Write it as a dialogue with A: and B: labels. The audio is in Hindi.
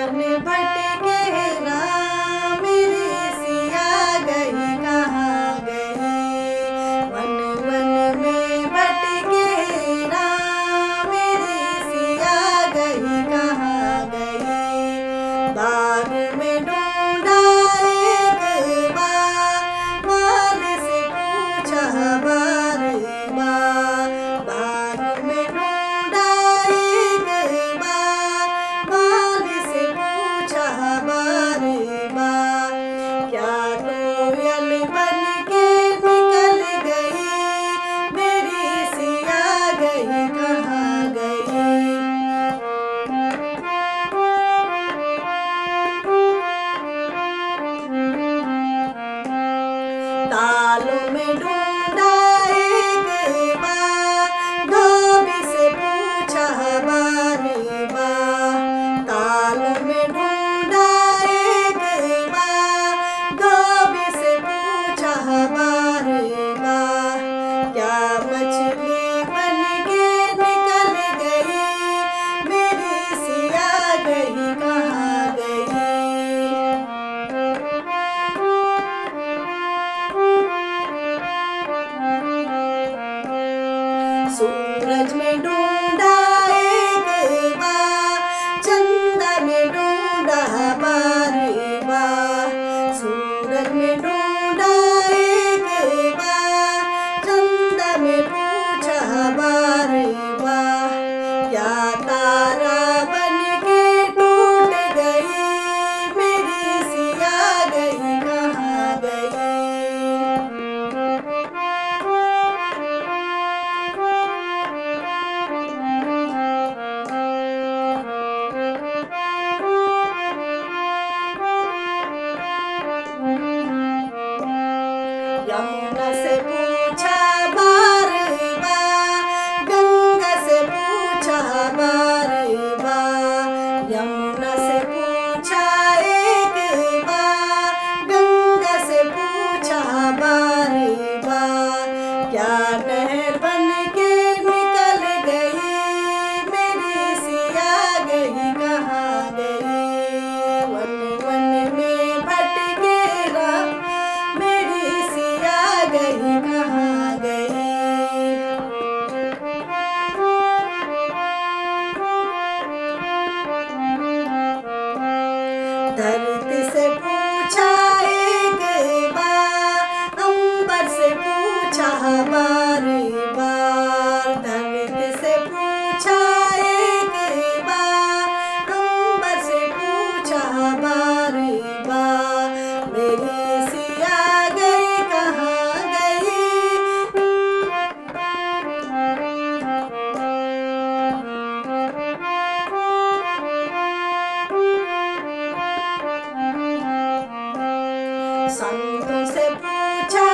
A: वन भटके राम मेरी सिया गई कहाँ गई। वन वन में भटके राम मेरी सिया गई कहाँ गई। बाग में ढूंढा एक बार माल से पूछा बार बार। बाग में ढूंढा एक बार माल से पूछा बार बार। क्या कोयल बन के निकल गई मेरी सिया गई कहाँ गई। तालों में ढूंढा एक बार धोबी से पूछा बार बार। तालों में ढूंढा एक बार धोबी से पूछा बार बार। क्या मछली बन के निकल गई मेरी सिया गई कहाँ गई। सूरज में ढूंढा एक बार चंदा में ढूंढा बार बार। सूरज में ढूंढा एक बार चंदा में पूछा बार बार। क्या तारा बन के टूट गई मेरी सिया गई कहाँ गई। यमुना से पूछा बार बार गंगा से पूछा बार बार। यमुना से पूछा एक बार गंगा से पूछा बार बार। क्या नहर बन के निकल गई मेरी सिया गई कहाँ गई। वन वन में भटके राम मेरी सिया गई कहाँ गई। धरती से पूछा एक बार अंबर से पूछा बार बार। धरती से पूछा एक बार अंबर से पूछा बार बार। मेरी सिया गई कहाँ गई। संतों से पूछा